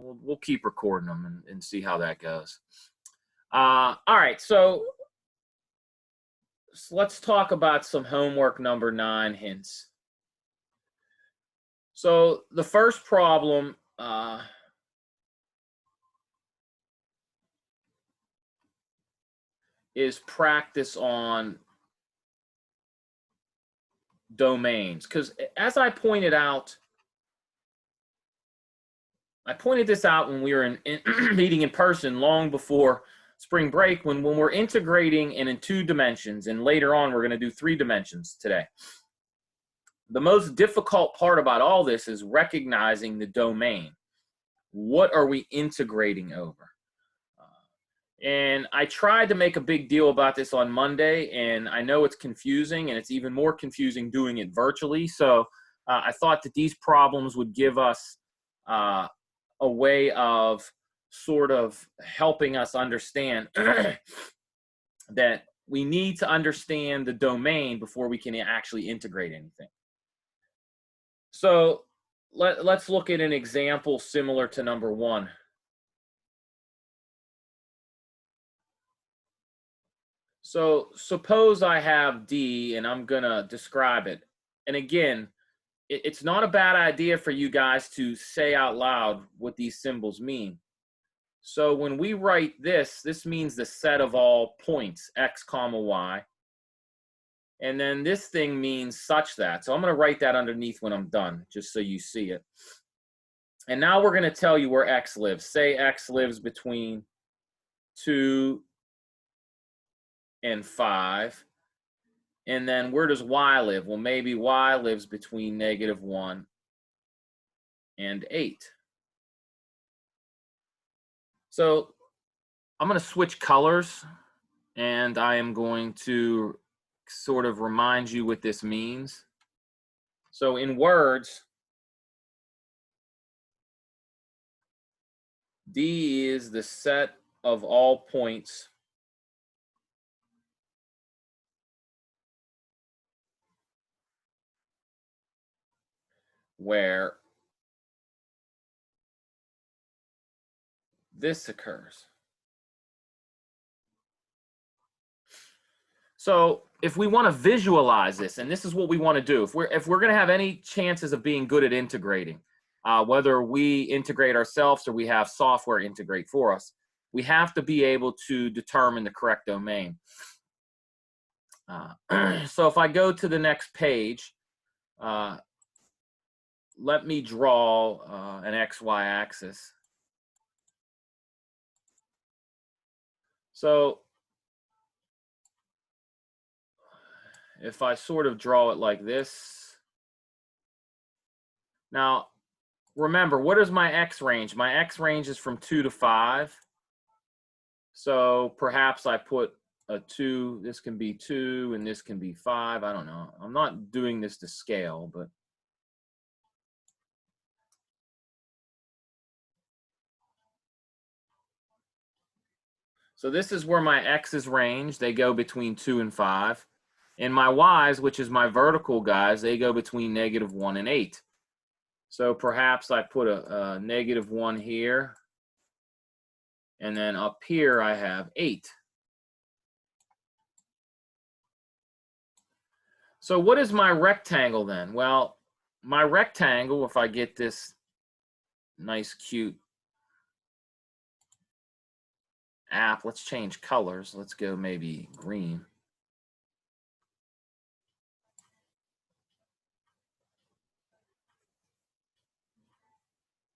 we'll keep recording them and see how that goes. All right, so let's talk about some homework number 9 hints. So the first problem is practice on domains, because as I pointed this out when we were in meeting in person long before spring break, when we're integrating in 2 dimensions, and later on we're going to do 3 dimensions today. The most difficult part about all this is recognizing the domain. What are we integrating over? And I tried to make a big deal about this on Monday, and I know it's confusing, and it's even more confusing doing it virtually. So I thought that these problems would give us a way of sort of helping us understand that we need to understand the domain before we can actually integrate anything. So let's look at an example similar to number 1. So suppose I have D and I'm gonna describe it. And again, it's not a bad idea for you guys to say out loud what these symbols mean. So when we write this, this means the set of all points, x comma y. And then this thing means such that. So I'm gonna write that underneath when I'm done, just so you see it. And now we're gonna tell you where x lives. Say x lives between 2 and 5. And then where does y live? Well, maybe y lives between -1 and 8. So I'm going to switch colors, and I am going to sort of remind you what this means. So in words, D is the set of all points where this occurs. So if we want to visualize this, and this is what we want to do, if we're going to have any chances of being good at integrating, whether we integrate ourselves or we have software integrate for us, we have to be able to determine the correct domain. So if I go to the next page, let me draw an XY axis. So if I sort of draw it like this, now remember, what is my X range? My X range is from 2 to 5. So perhaps I put a 2, this can be 2, and this can be 5. I don't know. I'm not doing this to scale, but so this is where my X's range. They go between 2 and 5. And my Y's, which is my vertical guys, they go between -1 and 8. So perhaps I put a -1 here. And then up here I have 8. So what is my rectangle then? Well, my rectangle, if I get this nice, cute app, let's change colors. Let's go maybe green.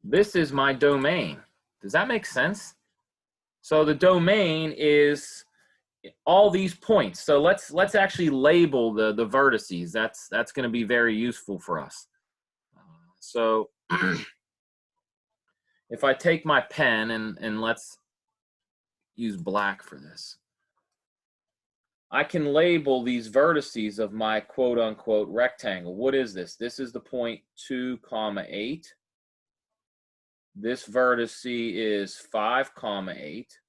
This is my domain. Does that make sense? So the domain is all these points. So let's actually label the vertices. That's going to be very useful for us. So if I take my pen and let's use black for this, I can label these vertices of my quote unquote rectangle. What is this? This is the point 2, 8. This vertex is 5, 8.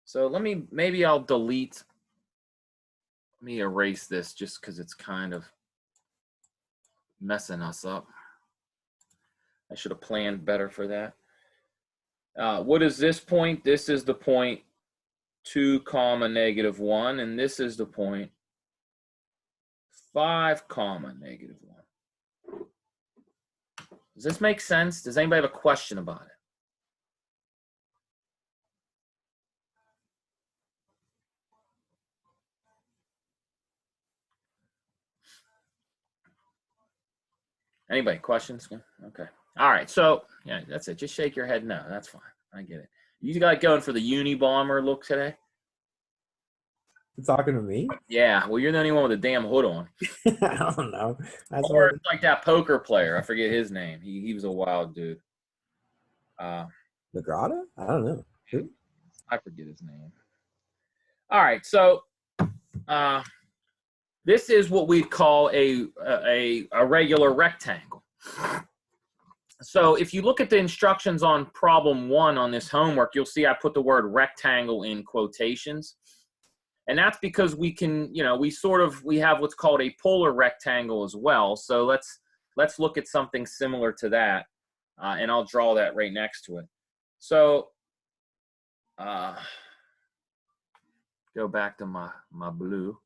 So maybe I'll delete, let me erase this just because it's kind of messing us up. I should have planned better for that. What is this point? This is the point 2 comma negative 1, and this is the point 5 comma negative 1. Does this make sense? Does anybody have a question about it? Anybody, questions? Okay. All right, so yeah, that's it. Just shake your head no. That's fine. I get it. You got going for the Unabomber look today? You talking to me? Yeah, well, you're the only one with a damn hood on. I don't know. That's Or what... it's like that poker player. I forget his name. He was a wild dude. Negrata? I don't know. Who? I forget his name. All right, so this is what we'd call a regular rectangle. So if you look at the instructions on problem 1 on this homework, you'll see I put the word rectangle in quotations. And that's because we can, we have what's called a polar rectangle as well. So let's look at something similar to that. And I'll draw that right next to it. So go back to my blue.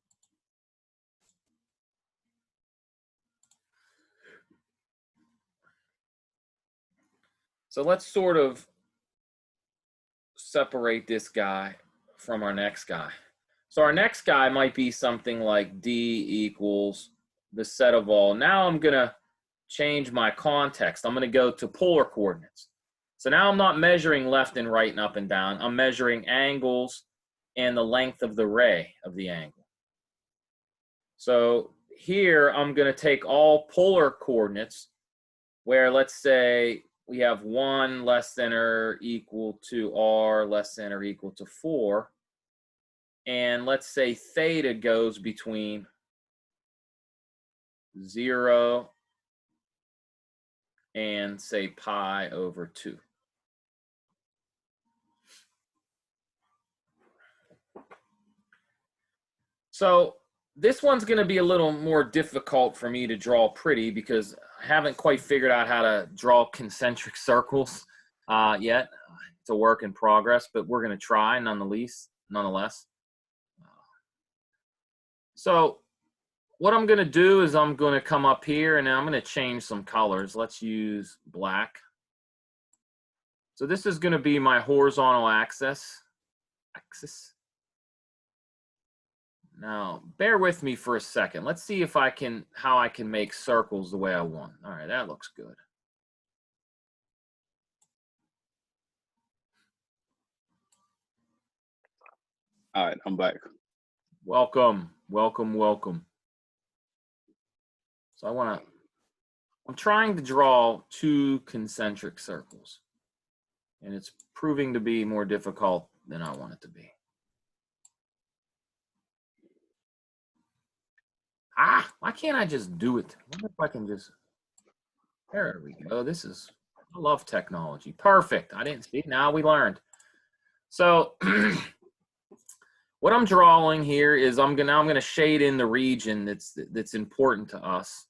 So let's sort of separate this guy from our next guy. So our next guy might be something like D equals the set of all. Now I'm going to change my context. I'm going to go to polar coordinates. So now I'm not measuring left and right and up and down. I'm measuring angles and the length of the ray of the angle. So here I'm going to take all polar coordinates where, let's say, we have 1 less than or equal to r less than or equal to 4. And let's say theta goes between 0 and, say, pi over 2. So this one's going to be a little more difficult for me to draw pretty because I haven't quite figured out how to draw concentric circles yet. It's a work in progress, but we're going to try nonetheless. So what I'm going to do is I'm going to come up here and I'm going to change some colors. Let's use black. So this is going to be my horizontal axis. Now, bear with me for a second. Let's see if how I can make circles the way I want. All right, that looks good. All right, I'm back. Welcome, welcome, welcome. So I'm trying to draw 2 concentric circles, and it's proving to be more difficult than I want it to be. Why can't I just do it? I wonder if I can just, there we go. I love technology. Perfect. I didn't see, now we learned. So what I'm drawing here is I'm gonna shade in the region that's important to us.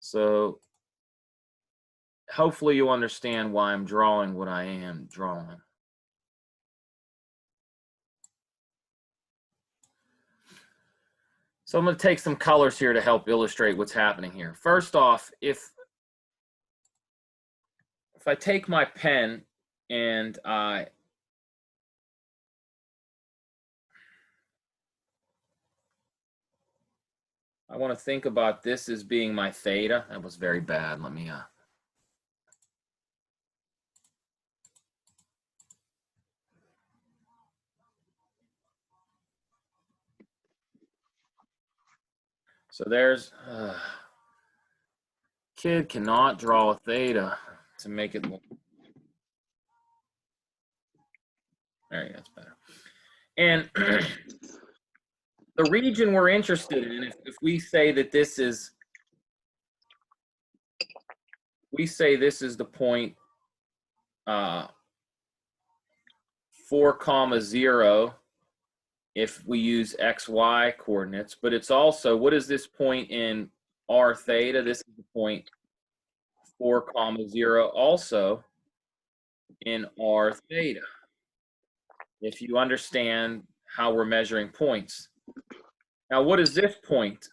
So hopefully you understand why I'm drawing what I am drawing. So I'm going to take some colors here to help illustrate what's happening here. First off, if I take my pen and I want to think about this as being my theta. That was very bad. Let me so there's kid cannot draw a theta to make it look. There you go, that's better. And the region we're interested in, if we say that this is, the point 4, 0 if we use XY coordinates, but it's also, what is this point in r theta? This is the point 4 comma 0 also in r theta, if you understand how we're measuring points. Now, what is this point?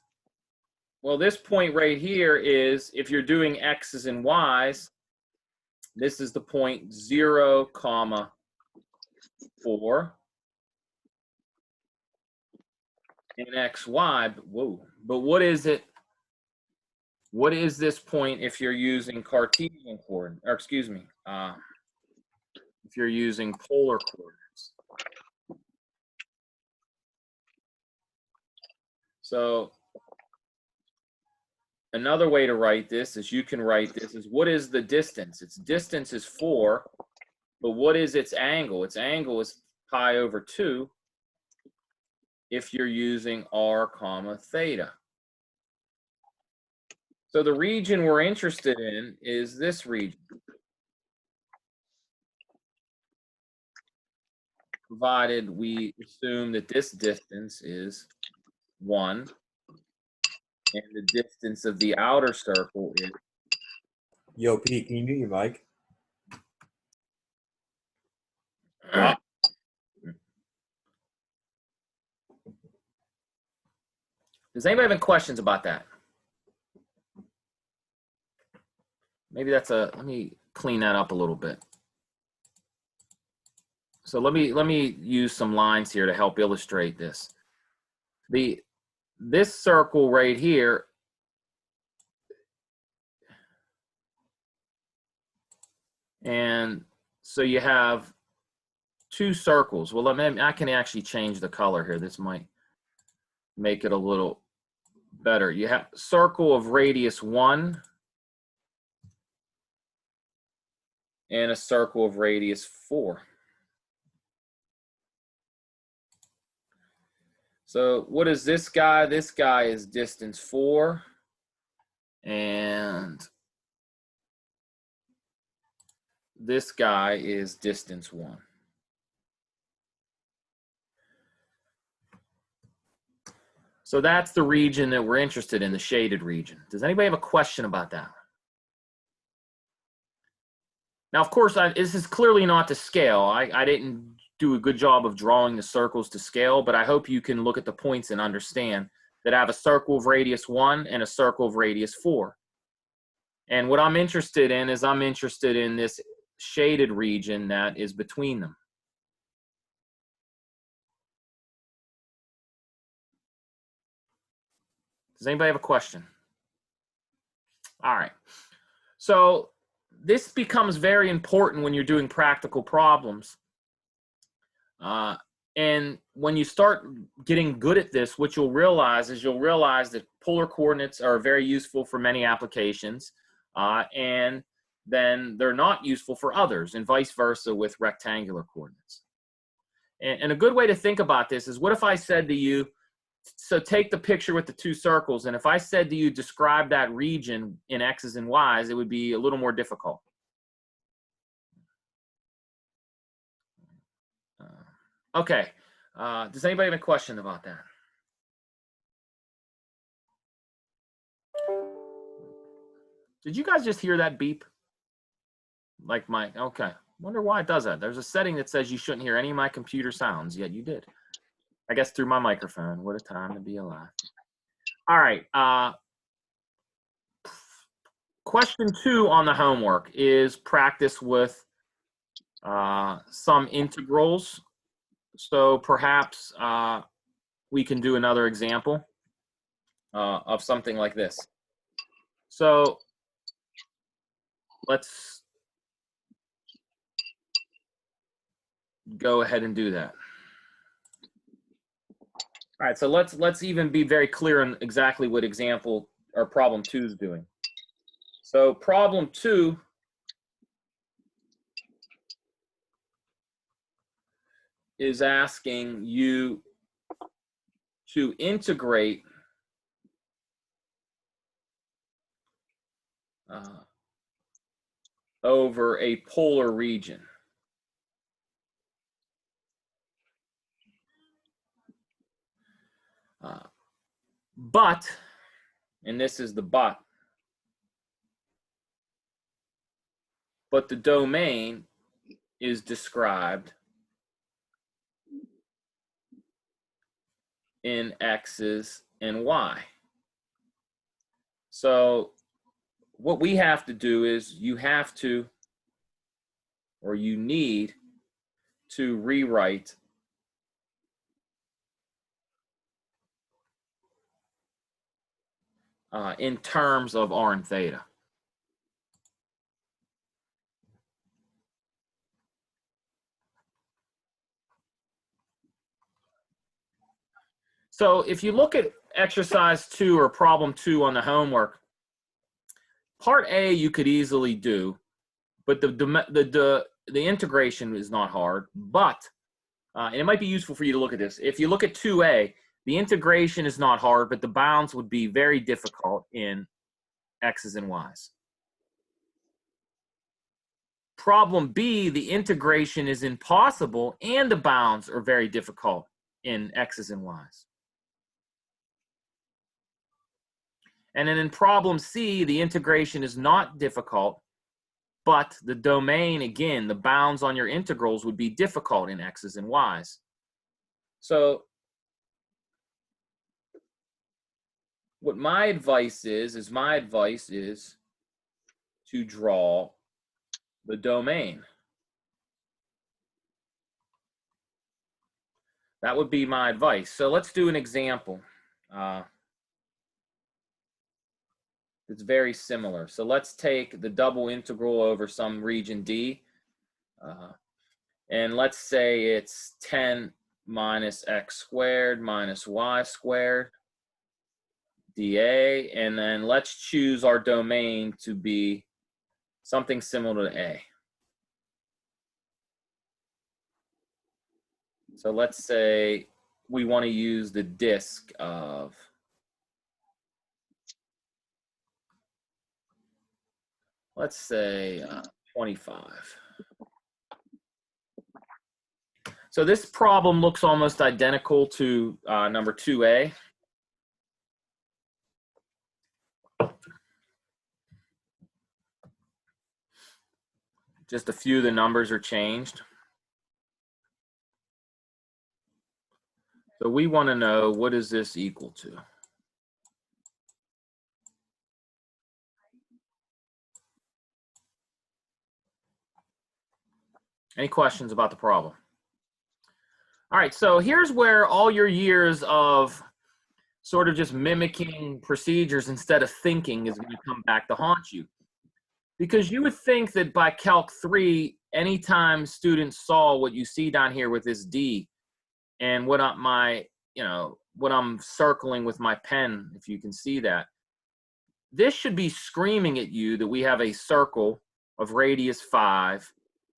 Well, this point right here is, if you're doing x's and y's, this is the point 0 comma 4 in xy. But what is it? What is this point if you're using Cartesian coordinates, or excuse me, if you're using polar coordinates? So another way to write this is, you can write this as, what is the distance? Its distance is 4, but what is its angle? Its angle is pi over 2 if you're using r comma theta. So the region we're interested in is this region, provided we assume that this distance is 1 and the distance of the outer circle is. Yo, Pete, can you mute your mic? Does anybody have any questions about that? Maybe that's let me clean that up a little bit. So let me use some lines here to help illustrate this. This circle right here, and so you have two circles. Well, I can actually change the color here. This might make it a little better. You have circle of radius 1 and a circle of radius 4. So what is this guy? This guy is distance 4, and this guy is distance 1. So that's the region that we're interested in, the shaded region. Does anybody have a question about that? Now, of course, this is clearly not to scale. I didn't do a good job of drawing the circles to scale, but I hope you can look at the points and understand that I have a circle of radius 1 and a circle of radius 4. And what I'm interested in is, I'm interested in this shaded region that is between them. Does anybody have a question? All right. So this becomes very important when you're doing practical problems. And when you start getting good at this, what you'll realize that polar coordinates are very useful for many applications, and then they're not useful for others, and vice versa with rectangular coordinates. And a good way to think about this is, what if I said to you, so take the picture with the two circles, and if I said to you, describe that region in X's and Y's, it would be a little more difficult. Okay, does anybody have a question about that? Did you guys just hear that beep? Like okay. Wonder why it does that. There's a setting that says you shouldn't hear any of my computer sounds, yet you did. I guess through my microphone. What a time to be alive. All right, question 2 on the homework is practice with some integrals. So perhaps we can do another example of something like this. So let's go ahead and do that. All right, so let's even be very clear on exactly what example or problem 2 is doing. So problem 2 is asking you to integrate over a polar region. But, and this is the but, but the domain is described in X's and Y. So what we have to do is you need to rewrite in terms of R and theta. So if you look at exercise 2 or problem 2 on the homework, part A you could easily do, but the integration is not hard. But and it might be useful for you to look at this. If you look at 2A, the integration is not hard, but the bounds would be very difficult in X's and Y's. Problem B, the integration is impossible and the bounds are very difficult in X's and Y's. And then in problem C, the integration is not difficult, but the domain, again, the bounds on your integrals would be difficult in X's and Y's. So what my advice is to draw the domain. That would be my advice. So let's do an example. It's very similar. So let's take the double integral over some region D. And let's say it's 10 minus x squared minus y squared dA. And then let's choose our domain to be something similar to A. So let's say we want to use the disk of let's say 25. So this problem looks almost identical to number 2A. Just a few of the numbers are changed. So we want to know, what is this equal to? Any questions about the problem? All right, so here's where all your years of sort of just mimicking procedures instead of thinking is going to come back to haunt you. Because you would think that by Calc 3, anytime students saw what you see down here with this D and what I'm circling with my pen, if you can see that, this should be screaming at you that we have a circle of radius 5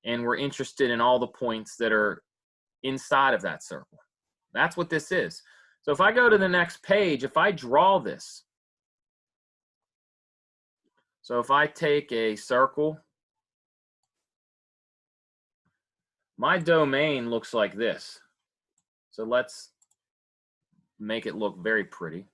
and we're interested in all the points that are inside of that circle. That's what this is. So if I go to the next page, if I draw this, so if I take a circle, my domain looks like this. So let's make it look very pretty.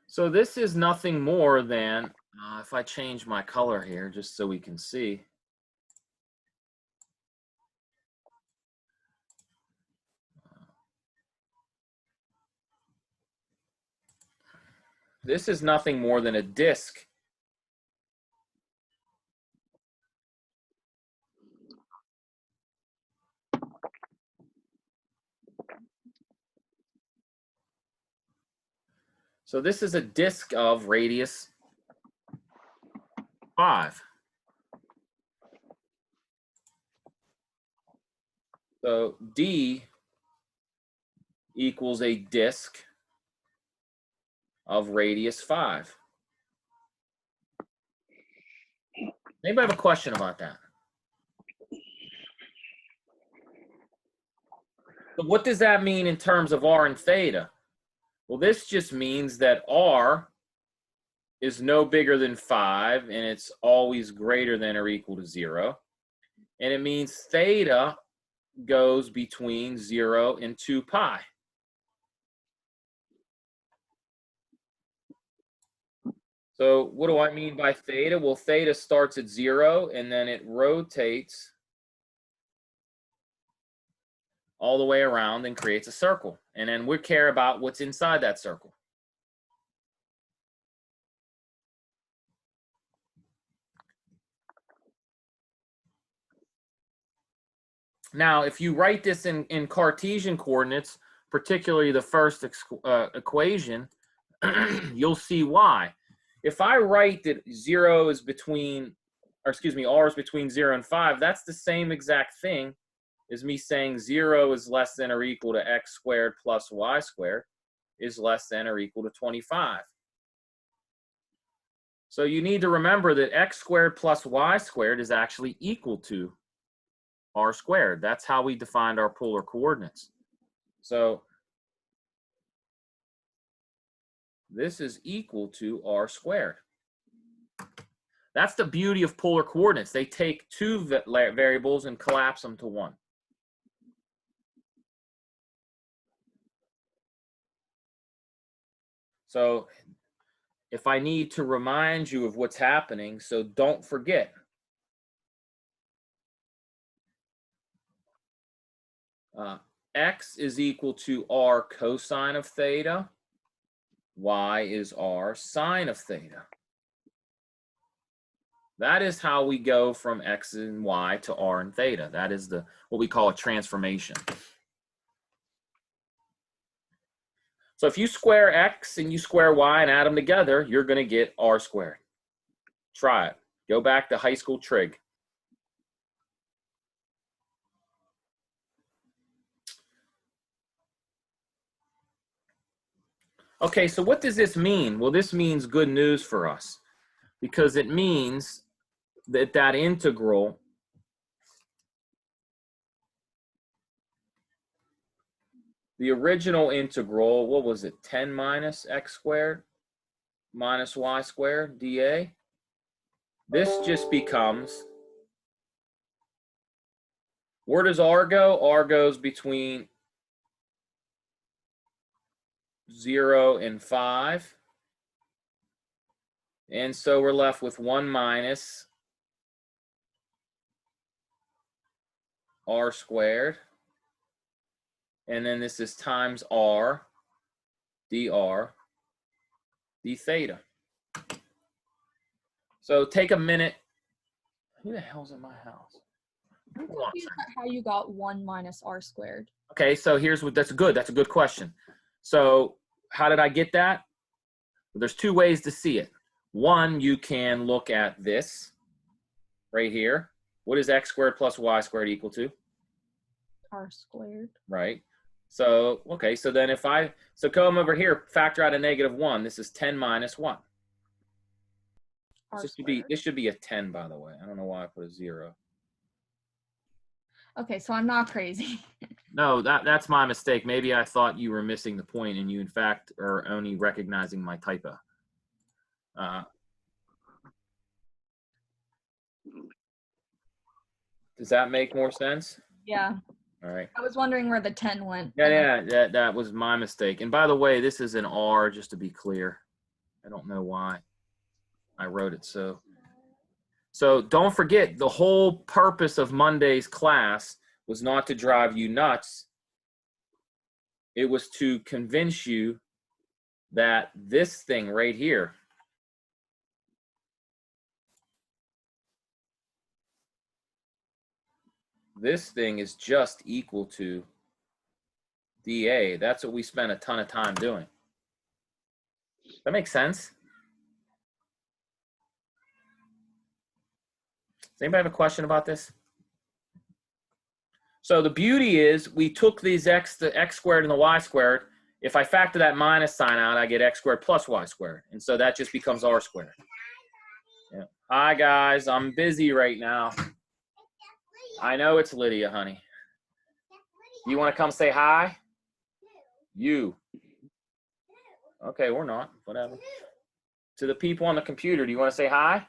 So this is nothing more than, if I change my color here, just so we can see. This is nothing more than a disk. So this is a disk of radius 5. So D equals a disk of radius 5. Anybody have a question about that? So what does that mean in terms of R and theta? Well, this just means that R is no bigger than 5, and it's always greater than or equal to 0. And it means theta goes between 0 and 2 pi. So what do I mean by theta? Well, theta starts at 0 and then it rotates all the way around and creates a circle. And then we care about what's inside that circle. Now, if you write this in Cartesian coordinates, particularly the first equation, you'll see why. If I write that 0 is between, or excuse me, r is between 0 and 5, that's the same exact thing as me saying 0 is less than or equal to x squared plus y squared is less than or equal to 25. So you need to remember that x squared plus y squared is actually equal to r squared. That's how we defined our polar coordinates. So this is equal to r squared. That's the beauty of polar coordinates. They take two variables and collapse them to one. So if I need to remind you of what's happening, so don't forget. X is equal to r cosine of theta. Y is r sine of theta. That is how we go from x and y to r and theta. That is what we call a transformation. So if you square x and you square y and add them together, you're going to get r squared. Try it. Go back to high school trig. Okay, so what does this mean? Well, this means good news for us because it means that that integral the original integral, what was it, 10 minus x squared minus y squared dA? This just becomes, where does r go? R goes between 0 and 5. And so we're left with 1 minus r squared. And then this is times r dr d theta. So take a minute. Who the hell's in my house? I'm confused about how you got 1 minus r squared. Okay, so here's what, that's a good question. So how did I get that? Well, there's two ways to see it. One, you can look at this right here. What is x squared plus y squared equal to? R squared. Right. So, okay, so then if so come over here, factor out a -1. This is 10 minus 1. This should be a 10, by the way. I don't know why I put a 0. Okay, so I'm not crazy. No, that's my mistake. Maybe I thought you were missing the point and you, in fact, are only recognizing my typo. Does that make more sense? Yeah. All right. I was wondering where the 10 went. Yeah, that was my mistake. And by the way, this is an R, just to be clear. I don't know why I wrote it so. So don't forget, the whole purpose of Monday's class was not to drive you nuts. It was to convince you that this thing right here, this thing is just equal to dA. That's what we spent a ton of time doing. That makes sense? Does anybody have a question about this? So the beauty is we took these the x squared and the y squared. If I factor that minus sign out, I get x squared plus y squared. And so that just becomes r squared. Yeah. Hi, guys. I'm busy right now. I know it's Lydia, honey. You want to come say hi? You. Okay, we're not. Whatever. To the people on the computer, do you want to say hi?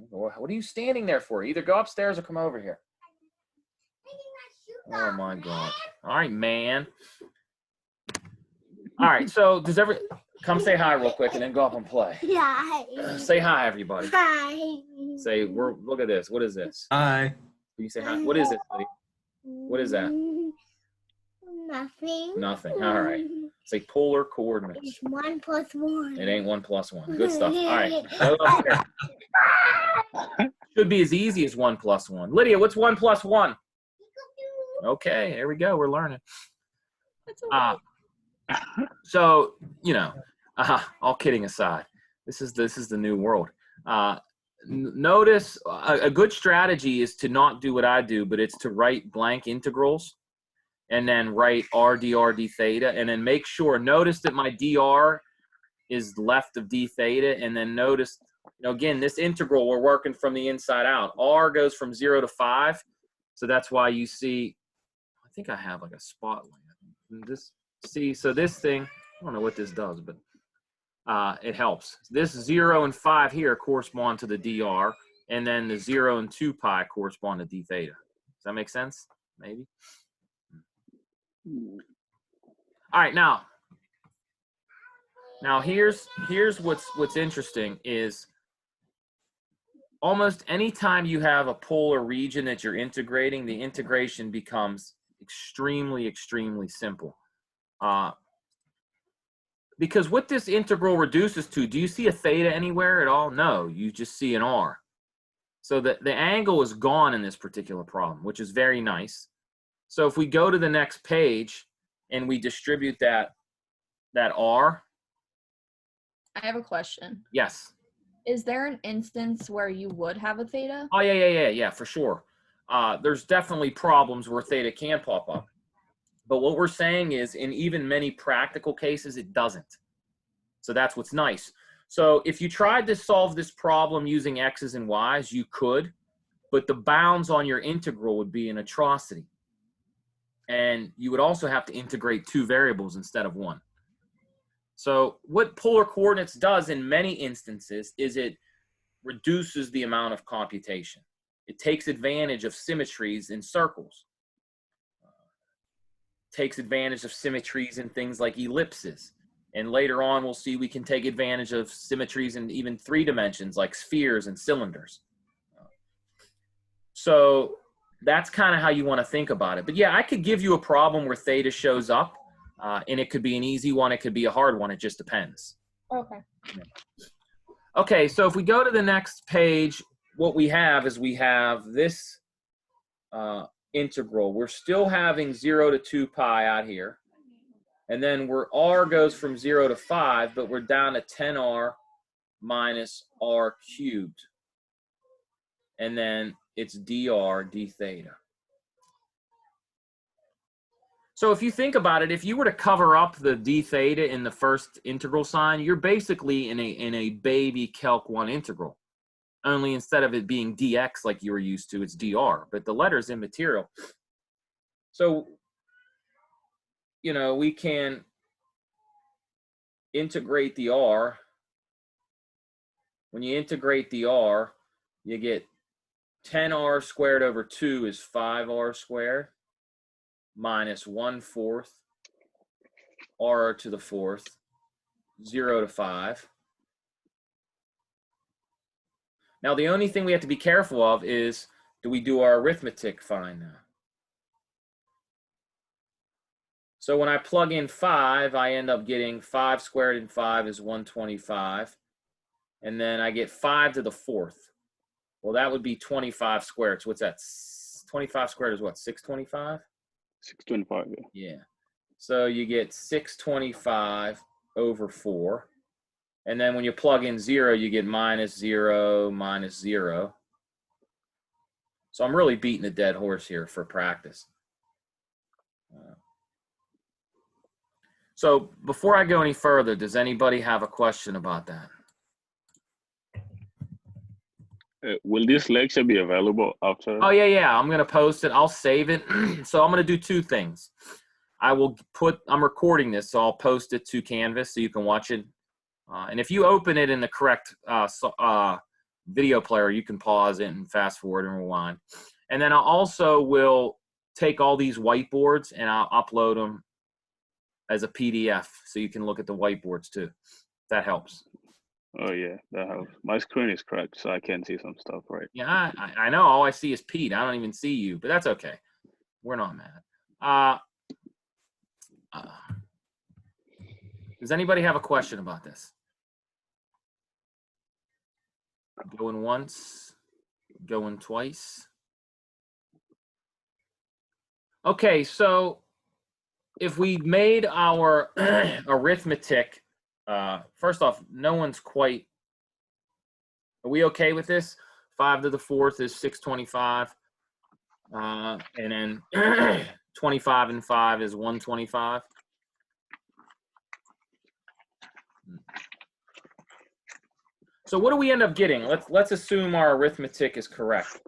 What are you standing there for? Either go upstairs or come over here. Oh my God. All right, man. All right, so does come say hi real quick and then go up and play. Hi. Say hi, everybody. Hi. Say, look at this. What is this? Hi. Can you say hi? What is it, buddy? What is that? Nothing. Nothing. All right. Say polar coordinates. It's 1 plus 1. It ain't 1 plus 1. Good stuff. All right. Go up there. Should be as easy as 1 plus 1. Lydia, what's 1 plus 1? Okay, here we go. We're learning. That's okay. So, you know, all kidding aside, this is the new world. Notice a good strategy is to not do what I do, but it's to write blank integrals and then write r dr d theta, and then make sure, notice that my dr is left of d theta, and then notice, you know, again, this integral, we're working from the inside out. R goes from 0 to 5, so that's why you see, I think I have like a spotlight. So this thing, I don't know what this does, but it helps. This 0 and 5 here correspond to the dr, and then the 0 and 2 pi correspond to d theta. Does that make sense? Maybe. All right, now here's what's interesting is almost any time you have a polar region that you're integrating, the integration becomes extremely, extremely simple. Because what this integral reduces to, do you see a theta anywhere at all? No, you just see an r. So the angle is gone in this particular problem, which is very nice. So if we go to the next page and we distribute that r. I have a question. Yes. Is there an instance where you would have a theta? Oh, yeah, for sure. There's definitely problems where theta can pop up. But what we're saying is, in even many practical cases, it doesn't. So that's what's nice. So if you tried to solve this problem using x's and y's, you could, but the bounds on your integral would be an atrocity. And you would also have to integrate 2 variables instead of 1. So what polar coordinates does in many instances is it reduces the amount of computation. It takes advantage of symmetries in circles. Takes advantage of symmetries in things like ellipses. And later on, we'll see we can take advantage of symmetries in even 3 dimensions like spheres and cylinders. So that's kind of how you want to think about it. But yeah, I could give you a problem where theta shows up, and it could be an easy one, it could be a hard one, it just depends. Okay. Okay, so if we go to the next page, what we have is we have this integral. We're still having 0 to 2 pi out here. And then r goes from 0 to 5, but we're down to 10r minus r cubed. And then it's dr d theta. So if you think about it, if you were to cover up the d theta in the first integral sign, you're basically in a baby Calc 1 integral. Only instead of it being dx like you were used to, it's dr, but the letter's immaterial. So, you know, we can integrate the r. When you integrate the r, you get 10r squared over 2 is 5r squared minus 1/4 r to the 4th, 0 to 5. Now, the only thing we have to be careful of is, do we do our arithmetic fine now? So when I plug in 5, I end up getting 5 squared in 5 is 125. And then I get 5 to the 4th. Well, that would be 25 squared. So what's that? 25 squared is what, 625? 625, yeah. Yeah. So you get 625 over 4. And then when you plug in 0, you get minus 0, minus 0. So I'm really beating a dead horse here for practice. So before I go any further, does anybody have a question about that? Will this lecture be available after? Oh, yeah. I'm going to post it. I'll save it. So I'm going to do 2 things. I'm recording this, so I'll post it to Canvas so you can watch it. And if you open it in the correct video player, you can pause it and fast forward and rewind. And then I also will take all these whiteboards and I'll upload them as a PDF so you can look at the whiteboards too. That helps. Oh yeah, that helps. My screen is cracked, so I can't see some stuff right. Yeah, I know. All I see is Pete. I don't even see you, but that's okay. We're not mad. Does anybody have a question about this? Going once, going twice. Okay, so if we made our arithmetic, first off, no one's quite, are we okay with this? 5 to the 4th is 625. And then 25 and 5 is 125. So what do we end up getting? Let's assume our arithmetic is correct.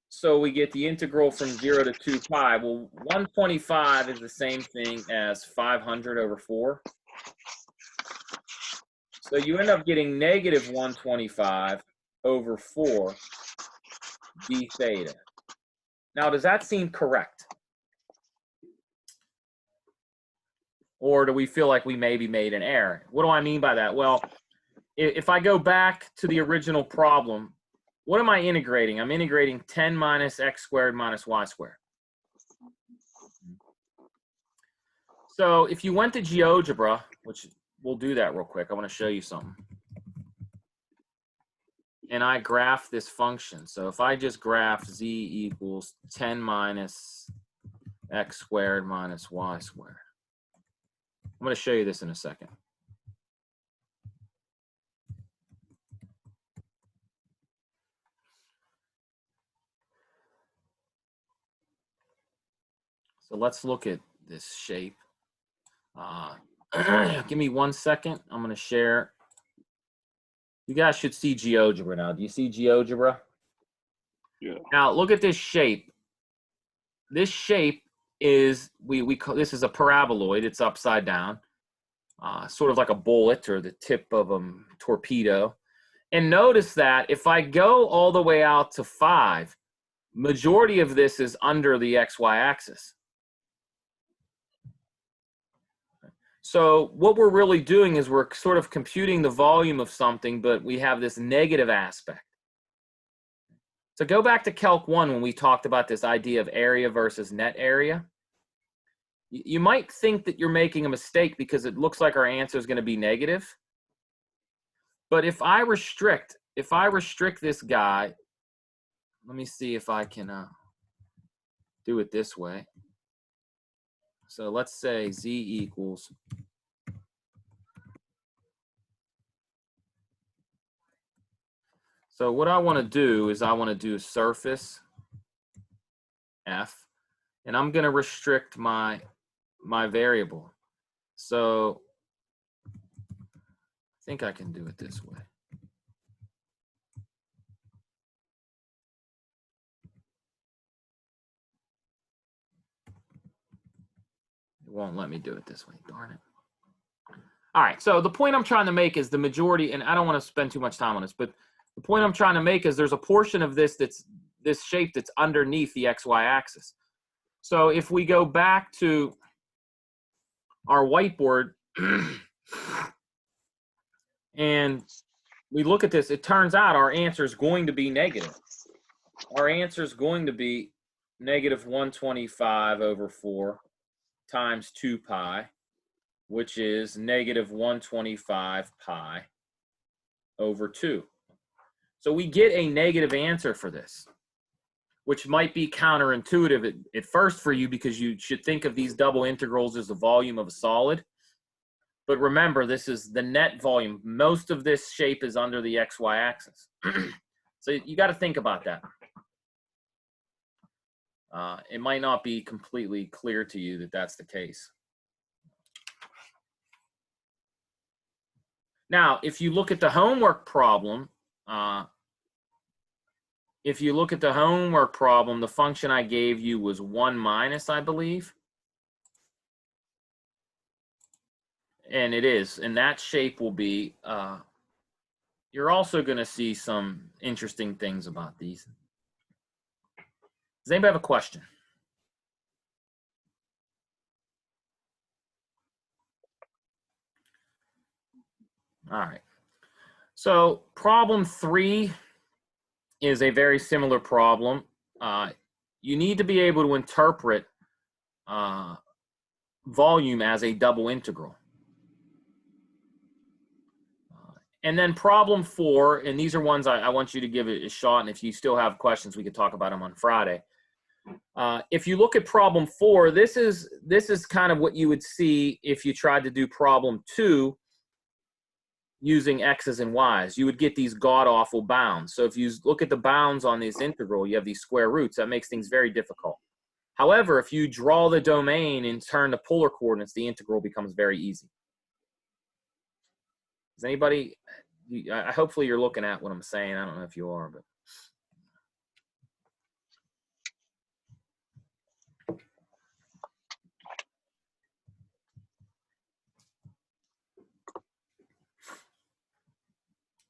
So we get the integral from 0 to 2 pi. Well, 125 is the same thing as 500 over 4. So you end up getting negative 125 over 4 d theta. Now, does that seem correct? Or do we feel like we maybe made an error? What do I mean by that? Well, if I go back to the original problem, what am I integrating? I'm integrating 10 minus x squared minus y squared. So if you went to GeoGebra, which we'll do that real quick. I want to show you something. And I graph this function. So if I just graph z equals 10 minus x squared minus y squared. I'm going to show you this in a second. So let's look at this shape. Give me 1 second. I'm going to share. You guys should see GeoGebra now. Do you see GeoGebra? Yeah. Now look at this shape. This shape is we call this is a paraboloid. It's upside down, sort of like a bullet or the tip of a torpedo. And notice that if I go all the way out to 5, majority of this is under the XY axis. So what we're really doing is we're sort of computing the volume of something, but we have this negative aspect. So go back to Calc 1 when we talked about this idea of area versus net area. You might think that you're making a mistake because it looks like our answer is going to be negative. But if I restrict this guy, let me see if I can do it this way. So let's say z equals so what I want to do is I want to do surface f, and I'm going to restrict my variable. So I think I can do it this way. It won't let me do it this way, darn it. All right, so the point I'm trying to make is the majority, and I don't want to spend too much time on this, but the point I'm trying to make is there's a portion of this that's this shape that's underneath the XY axis. So if we go back to our whiteboard and we look at this, it turns out our answer is going to be negative. Our answer is going to be negative 125 over 4 times 2 pi, which is negative 125 pi over 2. So we get a negative answer for this, which might be counterintuitive at first for you because you should think of these double integrals as the volume of a solid. But remember, this is the net volume. Most of this shape is under the XY axis. So you got to think about that. It might not be completely clear to you that that's the case. Now, if you look at the homework problem, the function I gave you was 1 minus, I believe. And it is. And that shape will be you're also going to see some interesting things about these. Does anybody have a question? All right. So problem 3 is a very similar problem. You need to be able to interpret volume as a double integral. And then problem 4, and these are ones I want you to give it a shot, and if you still have questions, we could talk about them on Friday. If you look at problem 4, this is kind of what you would see if you tried to do problem 2 using x's and y's. You would get these god-awful bounds. So if you look at the bounds on this integral, you have these square roots. That makes things very difficult. However, if you draw the domain and turn the polar coordinates, the integral becomes very easy. Does anybody, hopefully you're looking at what I'm saying. I don't know if you are, but.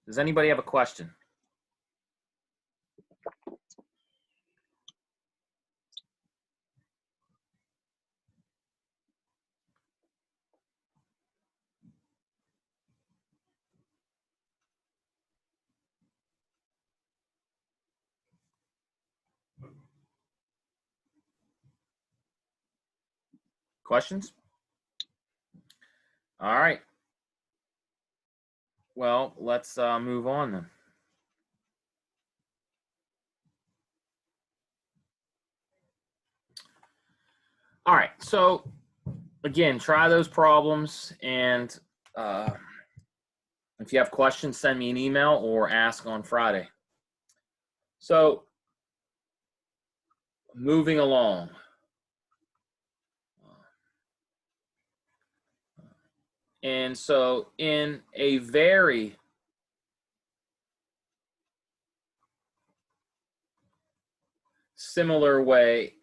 Does anybody have a question? Questions? All right. Well, let's move on then. All right. So again, try those problems, and if you have questions, send me an email or ask on Friday. So moving along. And so in a very similar way,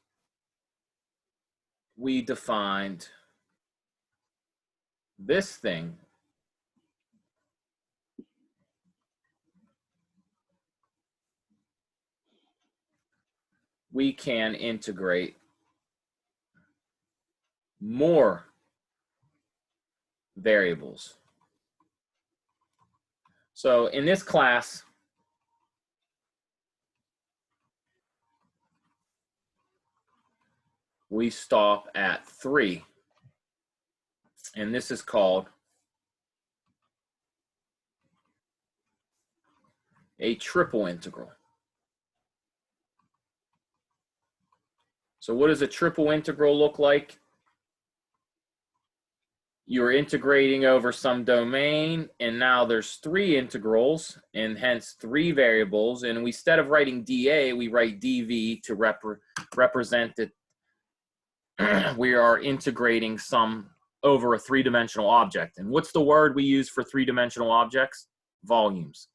we defined this thing we can integrate more variables. So in this class, we stop at 3, and this is called a triple integral. So what does a triple integral look like? You're integrating over some domain, and now there's 3 integrals, and hence 3 variables. And instead of writing dA, we write dV to represent that we are integrating some over a 3-dimensional object. And what's the word we use for 3-dimensional objects? Volumes.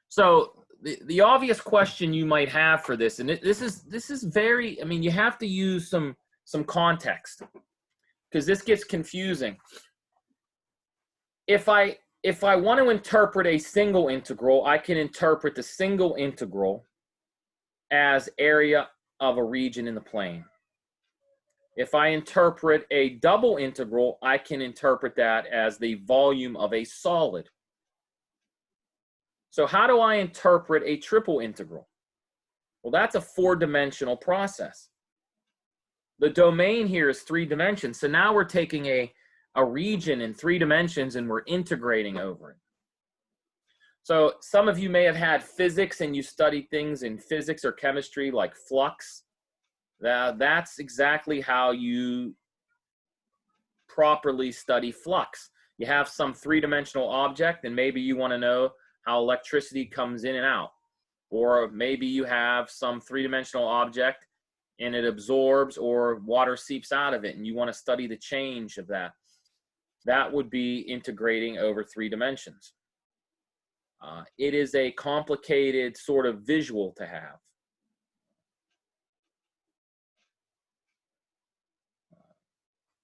So the obvious question you might have for this, and this is very, I mean, you have to use some context, because this gets confusing. If I want to interpret a single integral, I can interpret the single integral as area of a region in the plane. If I interpret a double integral, I can interpret that as the volume of a solid. So how do I interpret a triple integral? Well, that's a 4-dimensional process. The domain here is 3 dimensions. So now we're taking a region in 3 dimensions and we're integrating over it. So some of you may have had physics and you studied things in physics or chemistry like flux. That's exactly how you properly study flux. You have some 3-dimensional object, and maybe you want to know how electricity comes in and out. Or maybe you have some 3-dimensional object and it absorbs or water seeps out of it, and you want to study the change of that. That would be integrating over 3 dimensions. It is a complicated sort of visual to have.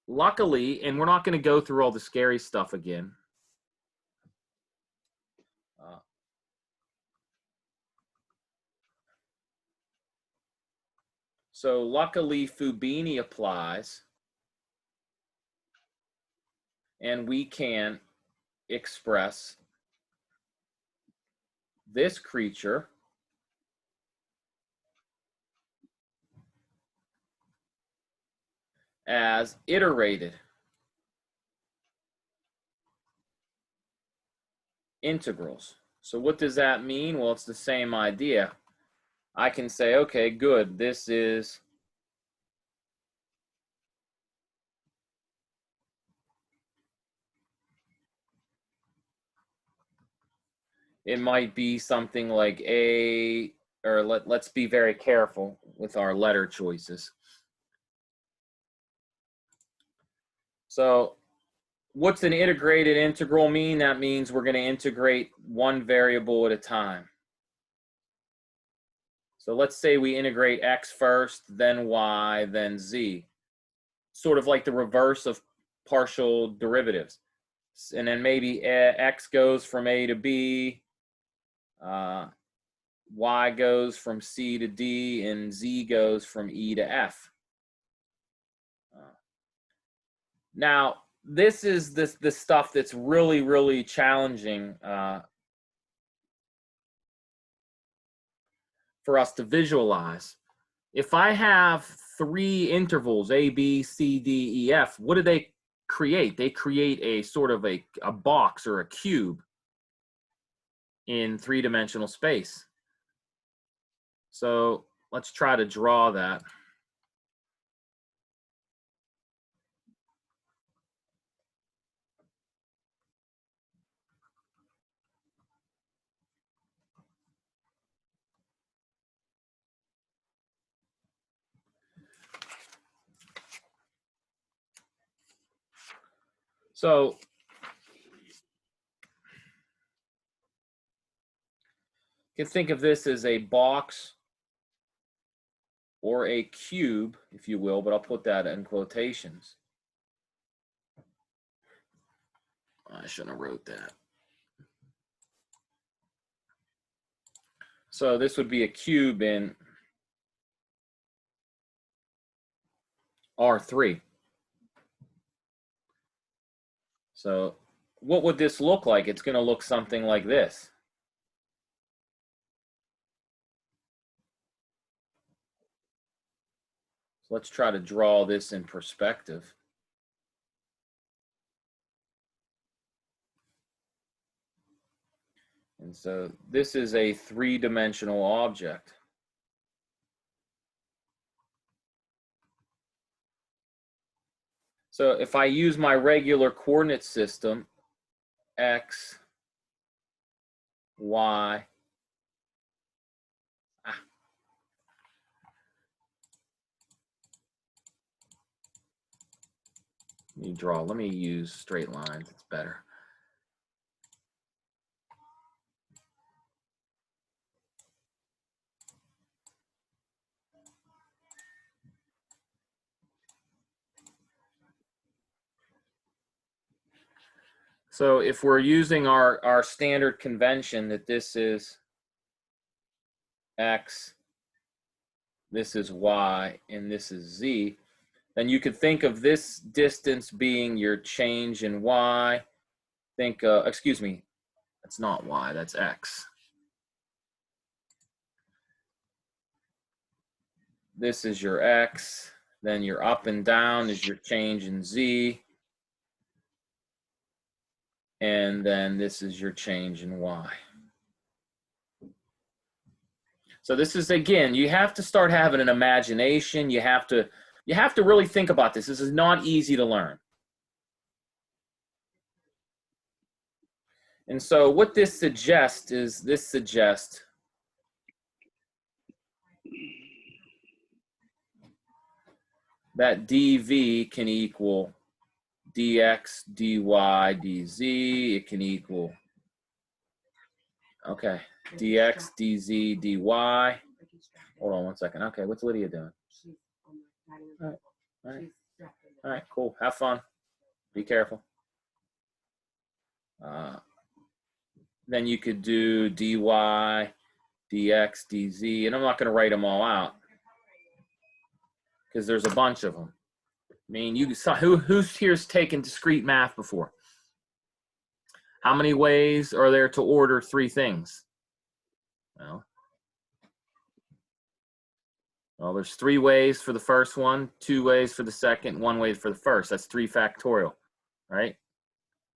Luckily, and we're not going to go through all the scary stuff again, So luckily Fubini applies, and we can express this creature as iterated integrals. So what does that mean? Well, it's the same idea. I can say, okay, good, this is it might be something like a, or let's be very careful with our letter choices. So what's an integrated integral mean? That means we're going to integrate one variable at a time. So let's say we integrate x first, then y, then z. Sort of like the reverse of partial derivatives. And then maybe x goes from a to b, y goes from c to d, and z goes from e to f. Now, this is the stuff that's really, really challenging for us to visualize. If I have three intervals, A, B, C, D, E, F, what do they create? They create a sort of a box or a cube in three-dimensional space. So let's try to draw that. So you can think of this as a box or a cube, if you will, but I'll put that in quotations. I shouldn't have wrote that. So this would be a cube in R3. So what would this look like? It's going to look something like this. So let's try to draw this in perspective. And so this is a three-dimensional object. So if I use my regular coordinate system, x, y, let me use straight lines, it's better. So if we're using our standard convention that this is x, this is y, and this is z, then you could think of this distance being your change in y. Think, excuse me, that's not y, that's x. This is your x, then your up and down is your change in z, and then this is your change in y. So this is, again, you have to start having an imagination. You have to really think about this. This is not easy to learn. And so what this suggests is that dv can equal dx, dy, dz. It can equal, okay, dx, dz, dy. Hold on one second. Okay, what's Lydia doing? All right, cool. Have fun. Be careful. Then you could do dy, dx, dz, and I'm not going to write them all out. because there's a bunch of them. I mean, you saw who's here's taken discrete math before? How many ways are there to order three things? Well, there's 3 ways for the first one, 2 ways for the second, 1 way for the first. That's 3 factorial, right?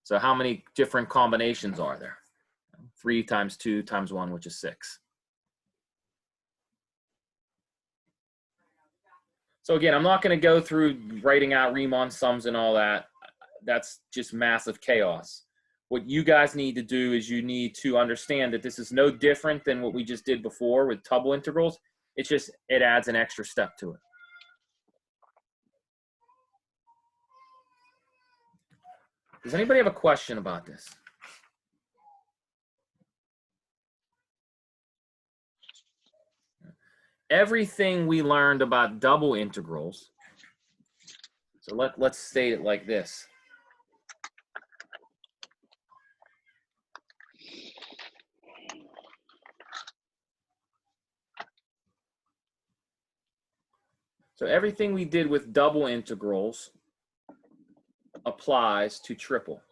So how many different combinations are there? 3 times 2 times 1, which is 6. So again, I'm not going to go through writing out Riemann sums and all that. That's just massive chaos. What you guys need to do is you need to understand that this is no different than what we just did before with double integrals. It's just, it adds an extra step to it. Does anybody have a question about this? Everything we learned about double integrals, so let's state it like this. So everything we did with double integrals applies to triple.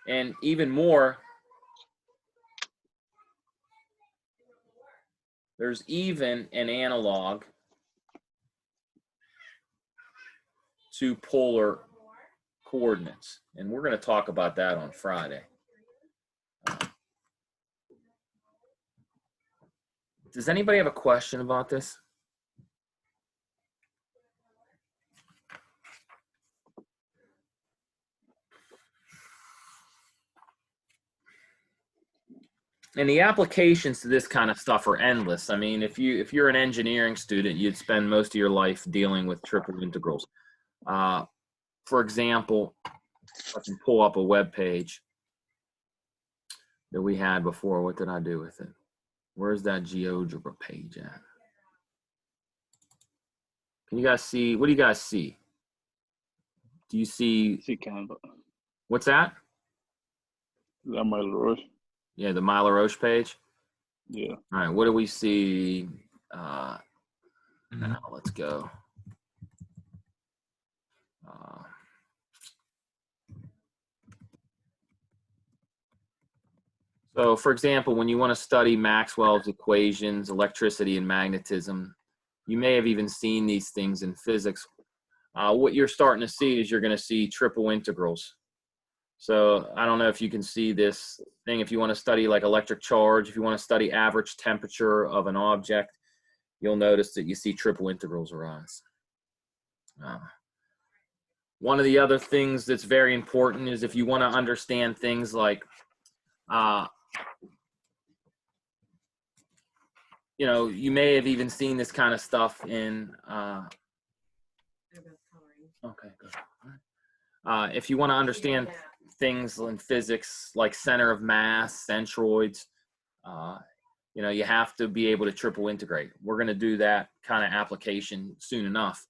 And even more, there's even an analog to polar coordinates. And we're going to talk about that on Friday. Does anybody have a question about this? And the applications to this kind of stuff are endless. I mean, if you're an engineering student, you'd spend most of your life dealing with triple integrals. For example, I can pull up a web page that we had before. What did I do with it? Where's that GeoGebra page at? Can you guys see? What do you guys see? Do you see? See Canva. What's that? That my Roche. Yeah, the Milo Roche page. Yeah. All right, what do we see? Now let's go. So, for example, when you want to study Maxwell's equations, electricity and magnetism, you may have even seen these things in physics. What you're starting to see is you're going to see triple integrals. So I don't know if you can see this thing. If you want to study like electric charge, if you want to study average temperature of an object, you'll notice that you see triple integrals arise. One of the other things that's very important is if you want to understand things like, you know, you may have even seen this kind of stuff in, okay, good. If you want to understand things in physics like center of mass, centroids, you know, you have to be able to triple integrate. We're going to do that kind of application soon enough.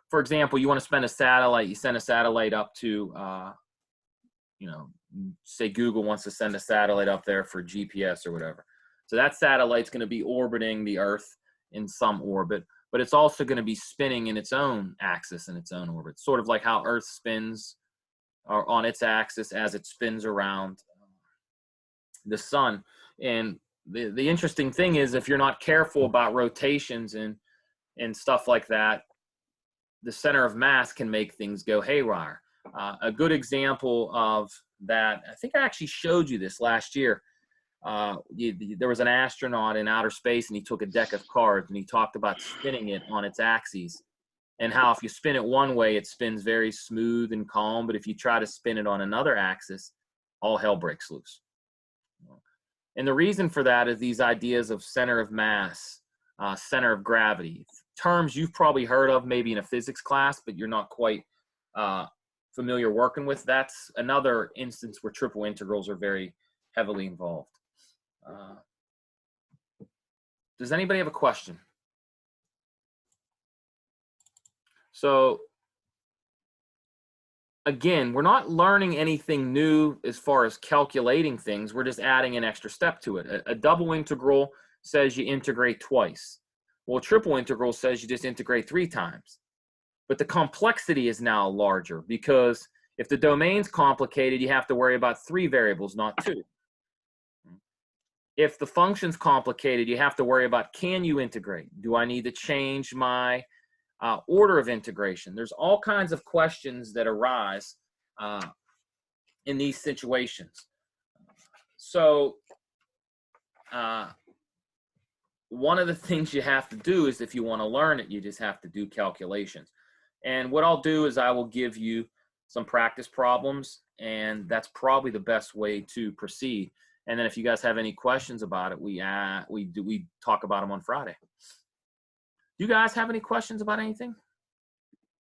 For example, you want to spend a satellite, you send a satellite up to, you know, say Google wants to send a satellite up there for GPS or whatever. So that satellite's going to be orbiting the Earth in some orbit, but it's also going to be spinning in its own axis in its own orbit, sort of like how Earth spins or on its axis as it spins around the sun. And the interesting thing is, if you're not careful about rotations and stuff like that, the center of mass can make things go haywire. A good example of that, I think I actually showed you this last year. There was an astronaut in outer space, and he took a deck of cards, and he talked about spinning it on its axes, and how if you spin it one way, it spins very smooth and calm, but if you try to spin it on another axis, all hell breaks loose. And the reason for that is these ideas of center of mass, center of gravity, terms you've probably heard of maybe in a physics class, but you're not quite familiar working with. That's another instance where triple integrals are very heavily involved. Does anybody have a question? So again, we're not learning anything new as far as calculating things. We're just adding an extra step to it. A double integral says you integrate twice. Well, a triple integral says you just integrate 3 times. But the complexity is now larger because if the domain's complicated, you have to worry about 3 variables, not 2. If the function's complicated, you have to worry about, can you integrate? Do I need to change my order of integration? There's all kinds of questions that arise in these situations. So one of the things you have to do is, if you want to learn it, you just have to do calculations. And what I'll do is I will give you some practice problems, and that's probably the best way to proceed. And then if you guys have any questions about it, we talk about them on Friday. Do you guys have any questions about anything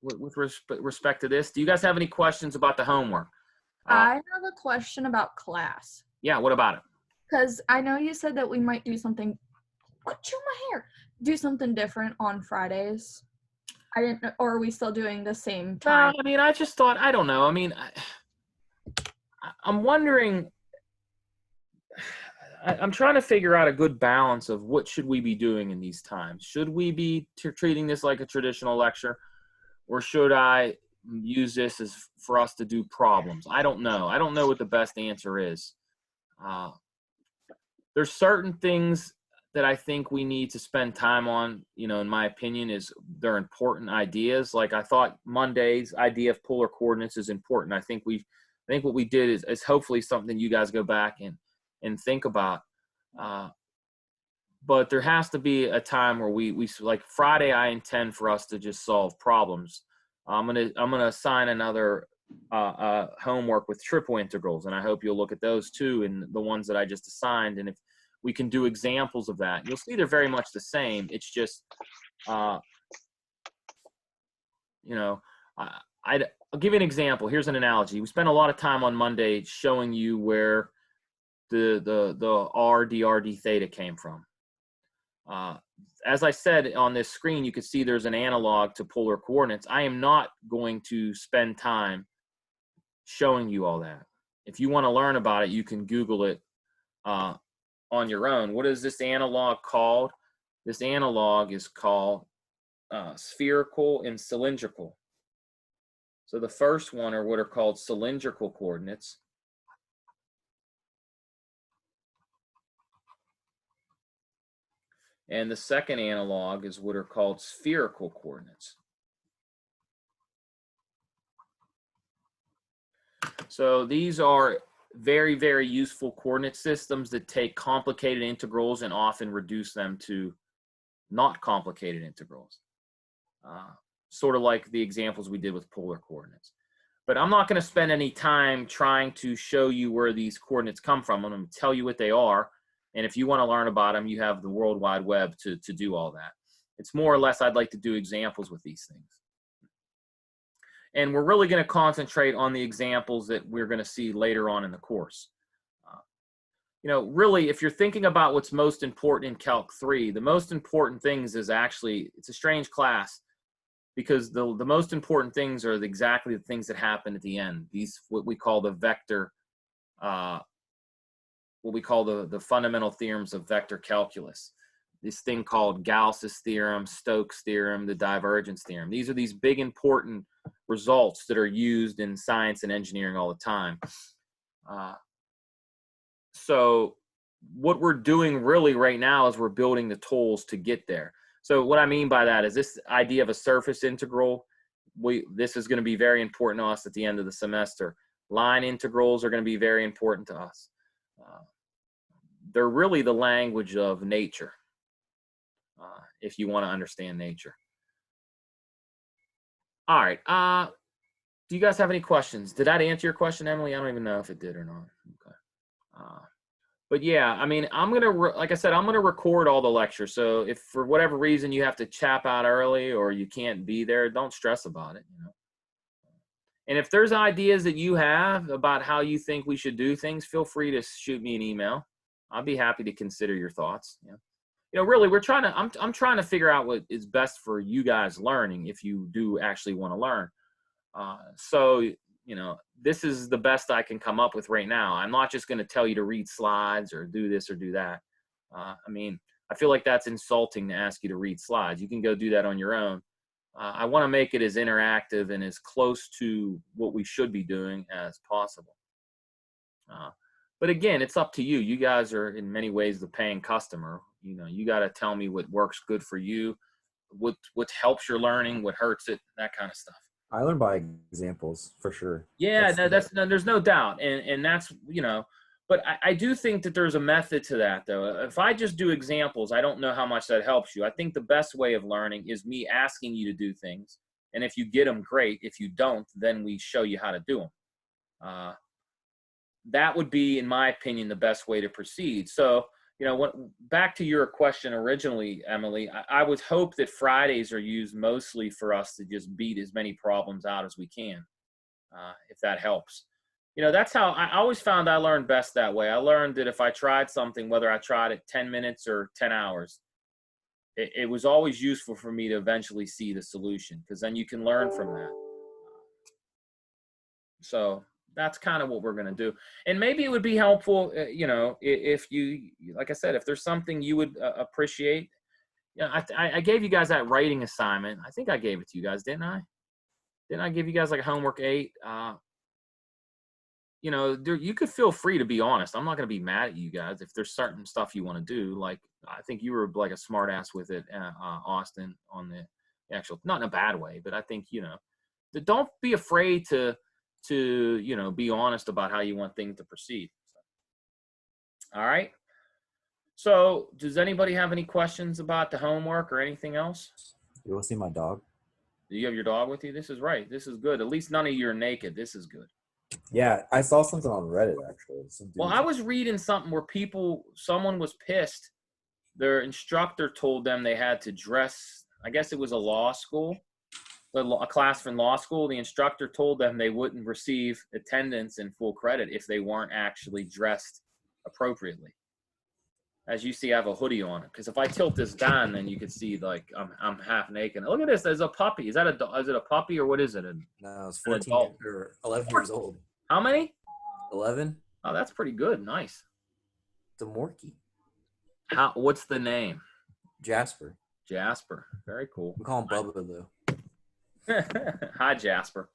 with respect to this? Do you guys have any questions about the homework? I have a question about class. Yeah, what about it? Because I know you said that we might do something. Chew my hair. Do something different on Fridays. I didn't know, or are we still doing the same time? No, I mean, I just thought, I don't know. I mean, I'm wondering, I'm trying to figure out a good balance of what should we be doing in these times. Should we be treating this like a traditional lecture, or should I use this as for us to do problems? I don't know. I don't know what the best answer is. There's certain things that I think we need to spend time on, you know, in my opinion, is they're important ideas. Like I thought Monday's idea of polar coordinates is important. I think what we did is hopefully something you guys go back and think about. But there has to be a time where we like Friday, I intend for us to just solve problems. I'm gonna assign another homework with triple integrals, and I hope you'll look at those too, and the ones that I just assigned. And if we can do examples of that, you'll see they're very much the same. It's just, you know, I'll give you an example. Here's an analogy. We spent a lot of time on Monday showing you where the r dr d theta came from. As I said on this screen, you can see there's an analog to polar coordinates. I am not going to spend time showing you all that. If you want to learn about it, you can Google it on your own. What is this analog called? This analog is called spherical and cylindrical. So the first one are what are called cylindrical coordinates. And the second analog is what are called spherical coordinates. So these are very, very useful coordinate systems that take complicated integrals and often reduce them to not complicated integrals. Sort of like the examples we did with polar coordinates. But I'm not going to spend any time trying to show you where these coordinates come from. I'm going to tell you what they are. And if you want to learn about them, you have the World Wide Web to do all that. It's more or less I'd like to do examples with these things. And we're really going to concentrate on the examples that we're going to see later on in the course. You know, really, if you're thinking about what's most important in Calc 3, the most important things is actually, it's a strange class because the most important things are exactly the things that happen at the end. These, what we call the vector, what we call the fundamental theorems of vector calculus. This thing called Gauss's theorem, Stokes' theorem, the divergence theorem. These are these big important results that are used in science and engineering all the time. So what we're doing really right now is we're building the tools to get there. So what I mean by that is this idea of a surface integral. This is going to be very important to us at the end of the semester. Line integrals are going to be very important to us. They're really the language of nature, if you want to understand nature. All right. Do you guys have any questions? Did that answer your question, Emily? I don't even know if it did or not. Okay. But yeah, I mean, I'm going to, like I said, I'm going to record all the lectures. So if for whatever reason you have to chap out early or you can't be there, don't stress about it, you know. And if there's ideas that you have about how you think we should do things, feel free to shoot me an email. I'll be happy to consider your thoughts. Yeah. You know, really, we're trying to, I'm trying to figure out what is best for you guys learning if you do actually want to learn. So this is the best I can come up with right now. I'm not just going to tell you to read slides or do this or do that. I feel like that's insulting to ask you to read slides. You can go do that on your own. I want to make it as interactive and as close to what we should be doing as possible. But again, it's up to you. You guys are in many ways the paying customer. You got to tell me what works good for you, what helps your learning, what hurts it, that kind of stuff. I learn by examples for sure. Yeah, there's no doubt. And that's, but I do think that there's a method to that, though. If I just do examples, I don't know how much that helps you. I think the best way of learning is me asking you to do things. And if you get them, great. If you don't, then we show you how to do them. That would be, in my opinion, the best way to proceed. So, back to your question originally, Emily, I would hope that Fridays are used mostly for us to just beat as many problems out as we can, if that helps. That's how I always found I learned best that way. I learned that if I tried something, whether I tried it 10 minutes or 10 hours, it was always useful for me to eventually see the solution, because then you can learn from that. So that's kind of what we're going to do. And maybe it would be helpful, if you, like I said, if there's something you would appreciate. I gave you guys that writing assignment. I think I gave it to you guys, didn't I? Didn't I give you guys like a homework 8? You could feel free to be honest. I'm not going to be mad at you guys if there's certain stuff you want to do. Like, I think you were like a smart ass with it, Austin, on the actual, not in a bad way, but I think, don't be afraid to be honest about how you want things to proceed. All right. So does anybody have any questions about the homework or anything else? You want to see my dog? Do you have your dog with you? This is right. This is good. At least none of you are naked. This is good. Yeah, I saw something on Reddit actually. Well, I was reading something where someone was pissed. Their instructor told them they had to dress. I guess it was a law school, a class from law school. The instructor told them they wouldn't receive attendance and full credit if they weren't actually dressed appropriately. As you see, I have a hoodie on it, because if I tilt this down, then you can see like I'm half naked. Look at this. There's a puppy. Is it a puppy or what is it? No, it's 14 or 11 years old. How many? 11. Oh, that's pretty good. Nice. It's a Morkie. What's the name? Jasper. Jasper. Very cool. We call him Bubba though. Hi, Jasper.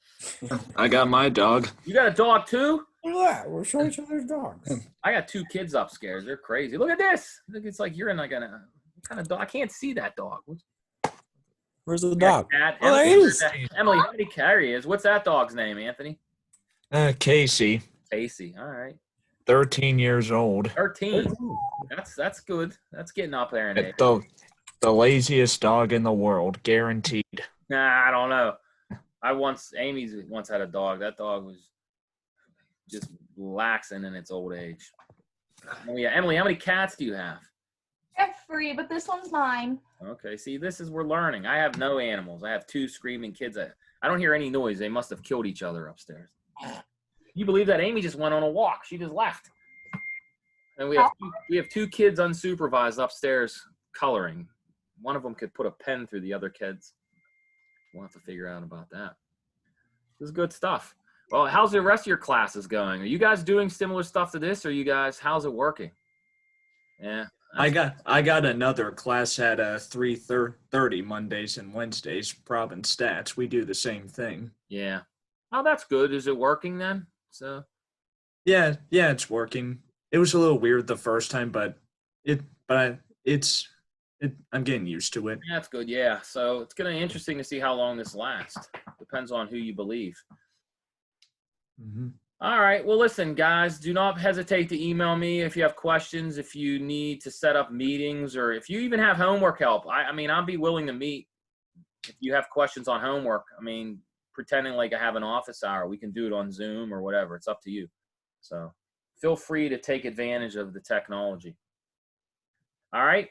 I got my dog. You got a dog too? Yeah, we're showing each other's dogs. I got 2 kids upstairs. They're crazy. Look at this. Look, it's like you're in like what kind of dog? I can't see that dog. Where's the dog? Oh, there he is. Emily, how many carry is? What's that dog's name, Anthony? Casey. Casey. All right. 13 years old. 13. That's good. That's getting up there in age. The laziest dog in the world, guaranteed. Nah, I don't know. Amy's once had a dog. That dog was just laxing in its old age. Oh, yeah. Emily, how many cats do you have? I have 3, but this one's mine. Okay. See, we're learning. I have no animals. I have 2 screaming kids. I don't hear any noise. They must have killed each other upstairs. You believe that Amy just went on a walk? She just left. And we have 2 kids unsupervised upstairs coloring. One of them could put a pen through the other kids. We'll have to figure out about that. This is good stuff. Well, how's the rest of your classes going? Are you guys doing similar stuff to this, or how's it working? Yeah. I got another class at 3:30 Mondays and Wednesdays, Prob and Stats. We do the same thing. Yeah. Oh, that's good. Is it working then? So. Yeah, it's working. It was a little weird the first time, but I'm getting used to it. Yeah, that's good. Yeah. So it's going to be interesting to see how long this lasts. Depends on who you believe. Mm-hmm. All right. Well, listen, guys, do not hesitate to email me if you have questions, if you need to set up meetings, or if you even have homework help. I'll be willing to meet if you have questions on homework. Pretending like I have an office hour, we can do it on Zoom or whatever. It's up to you. So feel free to take advantage of the technology. All right.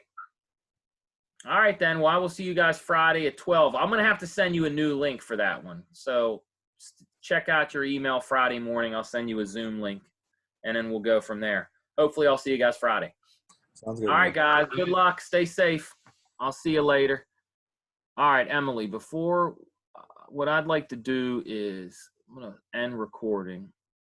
All right, then. Well, I will see you guys Friday at 12. I'm going to have to send you a new link for that one. So check out your email Friday morning. I'll send you a Zoom link, and then we'll go from there. Hopefully, I'll see you guys Friday. Sounds good. All right, guys. Good luck. Stay safe. I'll see you later. All right, Emily, what I'd like to do is I'm gonna end recording.